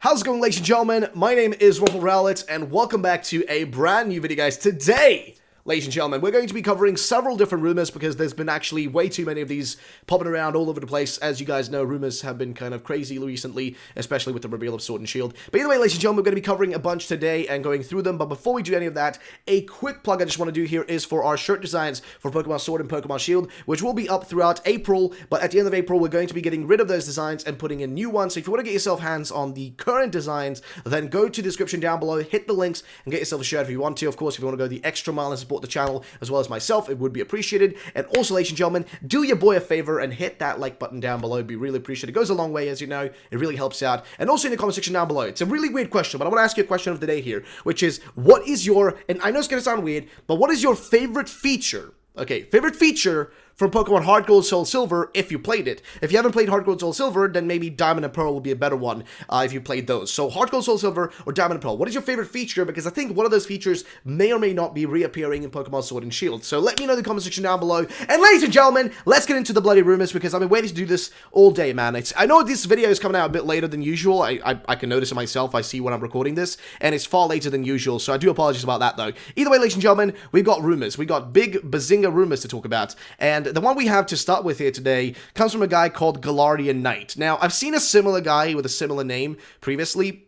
How's it going, ladies and gentlemen? My name is RuffledRowlit, and welcome back to a brand new video, guys. Today, ladies and gentlemen, we're going to be covering several different rumors because there's been actually way too many of these popping around all over the place. As you guys know, rumors have been kind of crazy recently, especially with the reveal of Sword and Shield. But either way, ladies and gentlemen, we're going to be covering a bunch today and going through them. But before we do any of that, a quick plug I just want to do here is for our shirt designs for Pokemon Sword and Pokemon Shield, which will be up throughout April. But at the end of April, we're going to be getting rid of those designs and putting in new ones. So if you want to get yourself hands on the current designs, then go to the description down below, hit the links, and get yourself a shirt if you want to. Of course, if you want to go the extra mile and support the channel as well as myself, it would be appreciated. And also, ladies and gentlemen, do your boy a favor and hit that like button down below. It'd be really appreciated. It goes a long way, as you know. It really helps out. And also in the comment section down below, it's a really weird question, but I want to ask you a question of the day here, which is, what is your, and I know it's going to sound weird, but what is your favorite feature? Okay, favorite feature from Pokemon Heart Gold, Soul Silver if you played it. If you haven't played Heart Gold, Soul Silver, then maybe Diamond and Pearl would be a better one if you played those. So Heart Gold, Soul Silver, or Diamond and Pearl. What is your favorite feature? Because I think one of those features may or may not be reappearing in Pokemon Sword and Shield. So let me know in the comment section down below. And ladies and gentlemen, let's get into the bloody rumors because I've been waiting to do this all day, man. I know this video is coming out a bit later than usual. I can notice it myself. I see when I'm recording this, and it's far later than usual. So I do apologize about that, though. Either way, ladies and gentlemen, we've got rumors. We got big bazinga rumors to talk about. And the one we have to start with here today comes from a guy called Galarian Knight. Now, I've seen a similar guy with a similar name previously,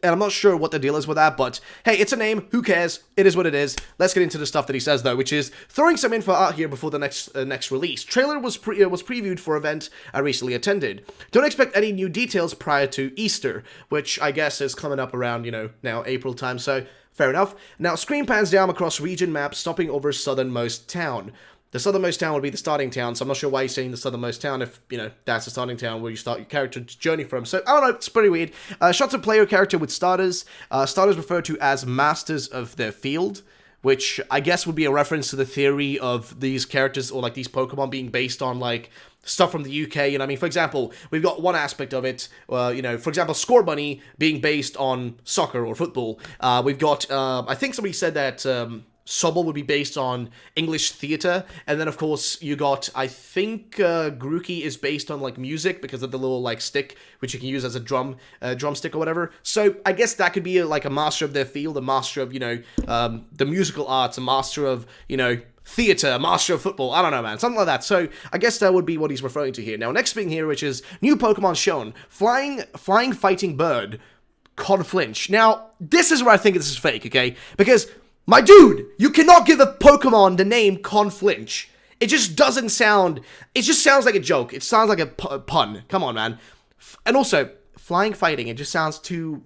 and I'm not sure what the deal is with that, but hey, it's a name, who cares, it is what it is. Let's get into the stuff that he says, though, which is throwing some info out here before the next release. Trailer was previewed for event I recently attended. Don't expect any new details prior to Easter, which I guess is coming up around, you know, now April time, so fair enough. Now, screen pans down across region map, stopping over southernmost town. The southernmost town would be the starting town, so I'm not sure why he's saying the southernmost town if, you know, that's the starting town where you start your character's journey from. So, I don't know, it's pretty weird. Shots of player character with starters. Starters referred to as masters of their field, which I guess would be a reference to the theory of these characters, or like these Pokemon being based on, like, stuff from the UK, you know, I mean, for example, we've got one aspect of it, you know, for example, Score Bunny being based on soccer or football. We've got, I think somebody said that, Sobble would be based on English theater, and then of course you got, I think Grookey is based on like music because of the little like stick which you can use as a drumstick or whatever. So I guess that could be like a master of their field, a master of, you know, the musical arts, a master of, you know, theater, a master of football. I don't know, man, something like that. So I guess that would be what he's referring to here. Now, next thing here, which is new Pokemon shown, flying fighting bird, Conflinch. Now, this is where I think this is fake, okay? Because my dude, you cannot give a Pokemon the name Conflinch. It just doesn't sound, it just sounds like a joke. It sounds like a pun. Come on, man. And also, flying fighting, it just sounds too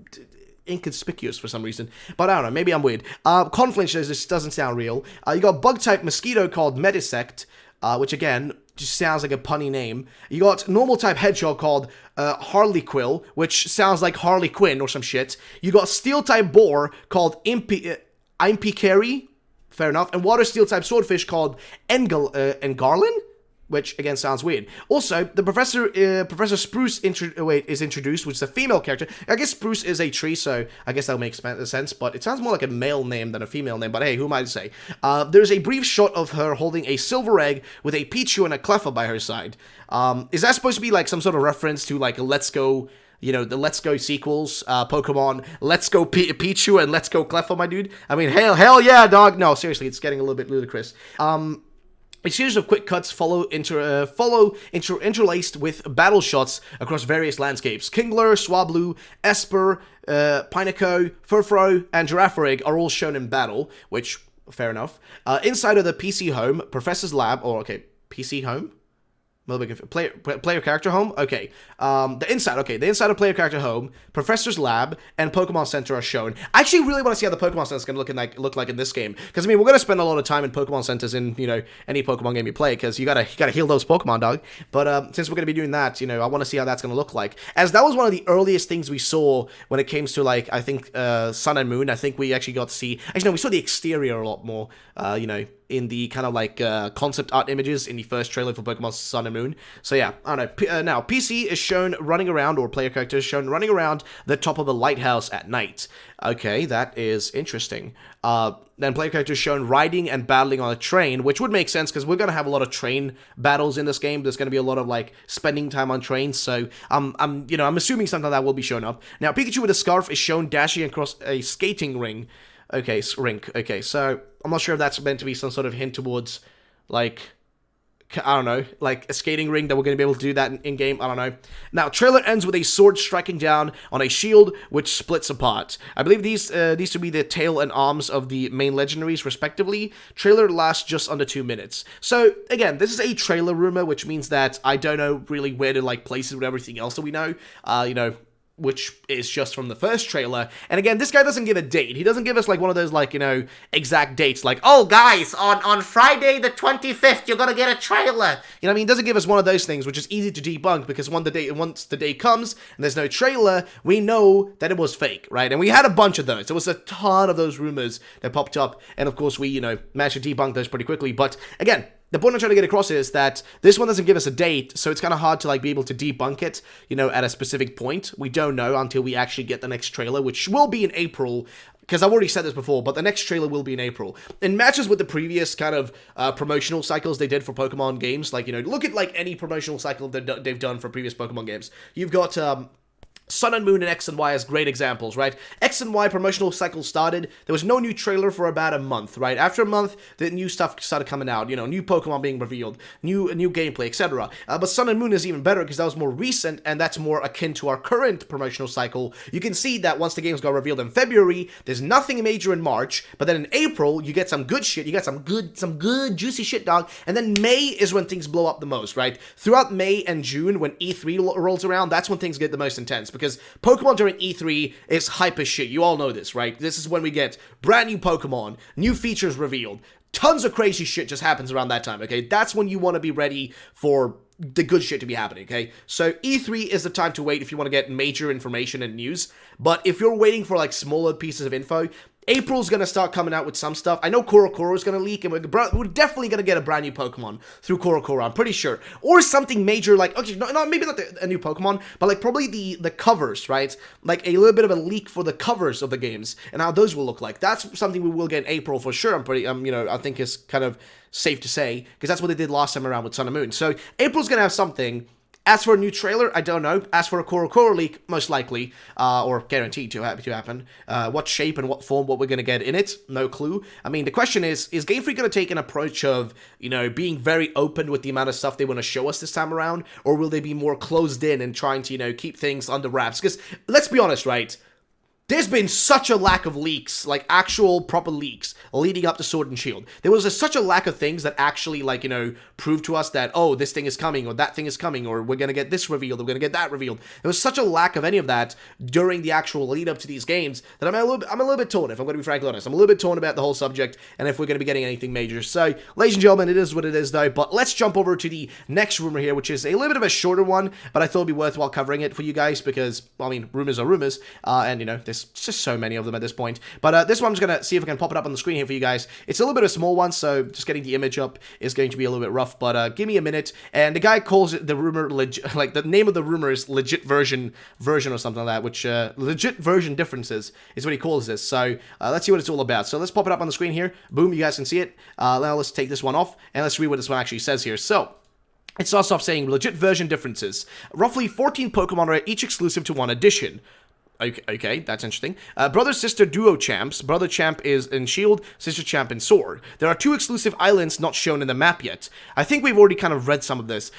inconspicuous for some reason. But I don't know, maybe I'm weird. Conflinch just doesn't sound real. You got bug-type mosquito called Medisect, which again, just sounds like a punny name. You got normal-type hedgehog called Harlequin, which sounds like Harley Quinn or some shit. You got steel-type boar called Impicary, fair enough, and water steel type swordfish called Engarlin, which again sounds weird. Also, the Professor Spruce is introduced, which is a female character. I guess Spruce is a tree, so I guess that makes sense, but it sounds more like a male name than a female name, but hey, who am I to say? There's a brief shot of her holding a silver egg with a Pichu and a Cleffa by her side. Is that supposed to be like some sort of reference to like a Let's Go, you know, the Let's Go sequels, Pokemon, Let's Go Pichu and Let's Go Cleffa, my dude? I mean, hell yeah, dog. No, seriously, it's getting a little bit ludicrous. A series of quick cuts follow interlaced with battle shots across various landscapes. Kingler, Swablu, Esper, Pineco, Furfro, and Girafarig are all shown in battle, which, fair enough. Inside of the PC home, Professor's lab, or okay, PC home? Player character home? Okay. The inside of player character home, Professor's lab, and Pokemon Center are shown. I actually really want to see how the Pokemon Center is going to look like in this game. Because, I mean, we're going to spend a lot of time in Pokemon Centers in, you know, any Pokemon game you play, because you gotta heal those Pokemon, dog. But, since we're going to be doing that, you know, I want to see how that's going to look like. As that was one of the earliest things we saw when it came to, like, I think, Sun and Moon. I think we actually got to see, actually, no, we saw the exterior a lot more, you know, in the kind of like concept art images in the first trailer for Pokemon Sun and Moon. So yeah, I don't know. Now, PC is shown running around, or player character is shown running around the top of a lighthouse at night. Okay, that is interesting. Then player character is shown riding and battling on a train, which would make sense because we're going to have a lot of train battles in this game. There's going to be a lot of like spending time on trains, so I'm assuming something like that will be shown up. Now, Pikachu with a scarf is shown dashing across a skating ring. Okay, rink. Okay, so I'm not sure if that's meant to be some sort of hint towards, like, I don't know, like a skating ring that we're going to be able to do that in-game. I don't know. Now, trailer ends with a sword striking down on a shield, which splits apart. I believe these to be the tail and arms of the main legendaries, respectively. Trailer lasts just under 2 minutes. So, again, this is a trailer rumor, which means that I don't know really where to, like, place it with everything else that we know. Which is just from the first trailer. And again, this guy doesn't give a date. He doesn't give us, like, one of those, like, exact dates. Like, oh, guys, on Friday the 25th, you're gonna get a trailer. You know what I mean? He doesn't give us one of those things, which is easy to debunk, because once the day comes and there's no trailer, we know that it was fake, right? And we had a bunch of those. There was a ton of those rumors that popped up. And, of course, we, managed to debunk those pretty quickly. But, again, the point I'm trying to get across is that this one doesn't give us a date, so it's kind of hard to, like, be able to debunk it, at a specific point. We don't know until we actually get the next trailer, which will be in April, because I've already said this before, but the next trailer will be in April. It matches with the previous kind of promotional cycles they did for Pokemon games. Like, look at, like, any promotional cycle that they've done for previous Pokemon games. You've got, Sun and Moon and X and Y as great examples, right? X and Y promotional cycle started. There was no new trailer for about a month, right? After a month, the new stuff started coming out. New Pokemon being revealed, new gameplay, etc. But Sun and Moon is even better because that was more recent, and that's more akin to our current promotional cycle. You can see that once the games got revealed in February, there's nothing major in March, but then in April, you get some good shit. You get some good juicy shit, dog. And then May is when things blow up the most, right? Throughout May and June, when E3 rolls around, that's when things get the most intense. Because Pokemon during E3 is hype as shit. You all know this, right? This is when we get brand new Pokemon, new features revealed. Tons of crazy shit just happens around that time, okay? That's when you want to be ready for the good shit to be happening, okay? So E3 is the time to wait if you want to get major information and news. But if you're waiting for, like, smaller pieces of info, April's gonna start coming out with some stuff. I know Korokoro is gonna leak, and we're definitely gonna get a brand new Pokemon through Korokoro, I'm pretty sure. Or something major, like, okay, maybe not a new Pokemon, but, like, probably the covers, right? Like, a little bit of a leak for the covers of the games, and how those will look like. That's something we will get in April for sure. I think is kind of safe to say, because that's what they did last time around with Sun and Moon. So, April's gonna have something. As for a new trailer, I don't know. As for a Korokoro leak, most likely, or guaranteed to happen. What shape and what form, what we're going to get in it, no clue. I mean, the question is Game Freak going to take an approach of, being very open with the amount of stuff they want to show us this time around? Or will they be more closed in and trying to, keep things under wraps? Because, let's be honest, right? There's been such a lack of leaks, like actual proper leaks, leading up to Sword and Shield. There was such a lack of things that actually, like, proved to us that, oh, this thing is coming, or that thing is coming, or we're gonna get this revealed, or we're gonna get that revealed. There was such a lack of any of that during the actual lead up to these games that I'm a little bit torn, if I'm gonna be frankly honest. I'm a little bit torn about the whole subject, and if we're gonna be getting anything major. So, ladies and gentlemen, it is what it is, though, but let's jump over to the next rumor here, which is a little bit of a shorter one, but I thought it'd be worthwhile covering it for you guys, because, I mean, rumors are rumors, and, there's just so many of them at this point. But this one I'm just going to see if I can pop it up on the screen here for you guys. It's a little bit of a small one, so just getting the image up is going to be a little bit rough, but give me a minute. And the guy calls it the rumor, like the name of the rumor is legit version or something like that, which legit version differences is what he calls this. So let's see what it's all about. So let's pop it up on the screen here. Boom, you guys can see it. Now let's take this one off, and let's read what this one actually says here. So, it starts off saying, legit version differences. Roughly 14 Pokemon are each exclusive to one edition. Okay, that's interesting. Brother-sister duo champs. Brother champ is in Shield, sister champ in Sword. There are 2 exclusive islands not shown in the map yet. I think we've already kind of read some of this.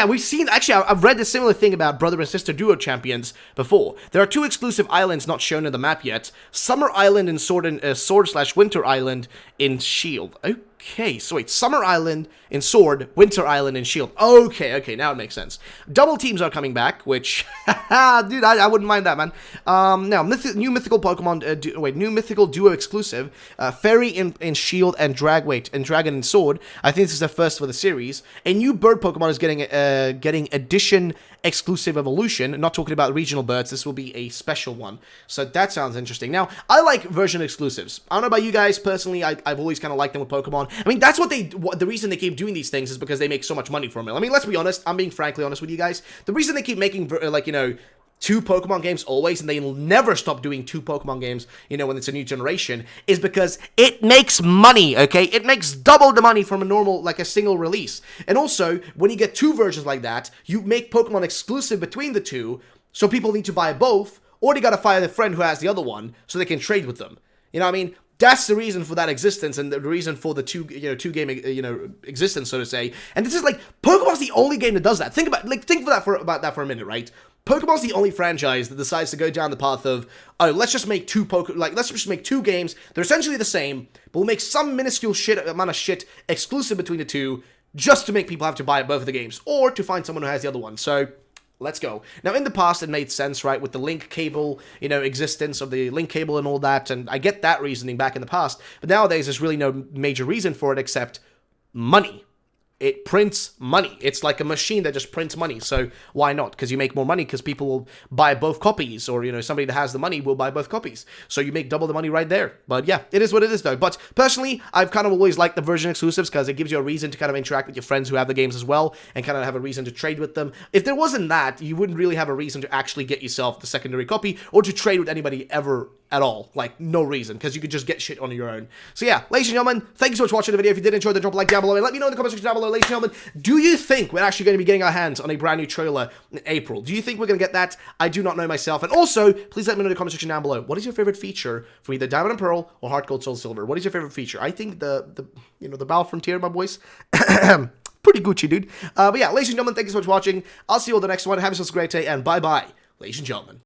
We've seen, actually, I've read a similar thing about brother and sister duo champions before. There are 2 exclusive islands not shown in the map yet. Summer Island in Sword and Sword/Winter Island in Shield. Okay, so wait, Summer Island in Sword, Winter Island in Shield. Okay, now it makes sense. Double teams are coming back, which, dude, I wouldn't mind that, man. Now, new mythical Pokemon, new mythical duo exclusive, Fairy in Shield and Dragon in Sword. I think this is the first for the series. A new bird Pokemon is getting edition exclusive evolution. Not talking about regional birds, this will be a special one. So that sounds interesting. Now, I like version exclusives. I don't know about you guys, personally, I've always kind of liked them with Pokemon. I mean, that's the reason they keep doing these things is because they make so much money from it. I mean, let's be honest. I'm being frankly honest with you guys. The reason they keep making, like, you know, 2 Pokemon games always, and they'll never stop doing 2 Pokemon games, you know, when it's a new generation, is because it makes money, okay? It makes double the money from a normal, like a single release. And also, when you get 2 versions like that, you make Pokemon exclusive between the 2, so people need to buy both, or they gotta find a friend who has the other one, so they can trade with them. You know what I mean? That's the reason for that existence, and the reason for the two game existence, so to say. And this is like, Pokemon's the only game that does that. Think about that for a minute, right? Pokemon's the only franchise that decides to go down the path of, oh, let's just make 2 games. They're essentially the same, but we'll make some minuscule amount of shit exclusive between the 2, just to make people have to buy both of the games, or to find someone who has the other one. So let's go. Now, in the past, it made sense, right, with the link cable, you know, existence of the link cable and all that, and I get that reasoning back in the past, but nowadays, there's really no major reason for it except money. It prints money. It's like a machine that just prints money, so why not? Because you make more money because people will buy both copies, or, you know, somebody that has the money will buy both copies. So you make double the money right there. But yeah, it is what it is, though. But personally, I've kind of always liked the version exclusives because it gives you a reason to kind of interact with your friends who have the games as well, and kind of have a reason to trade with them. If there wasn't that, you wouldn't really have a reason to actually get yourself the secondary copy, or to trade with anybody ever at all. Like, no reason, because you could just get shit on your own. So yeah, ladies and gentlemen, thank you so much for watching the video. If you did enjoy, then drop a like down below, and let me know in the comment section down below, ladies and gentlemen, do you think we're actually going to be getting our hands on a brand new trailer in April? Do you think we're going to get that? I do not know myself. And also, please let me know in the comment section down below, what is your favorite feature for either Diamond and Pearl or Heart Gold Soul Silver? What is your favorite feature? I think the Battle Frontier, my boys. Pretty Gucci, dude. But yeah, ladies and gentlemen, thank you so much for watching. I'll see you on the next one. Have yourselves a great day, and bye-bye, ladies and gentlemen.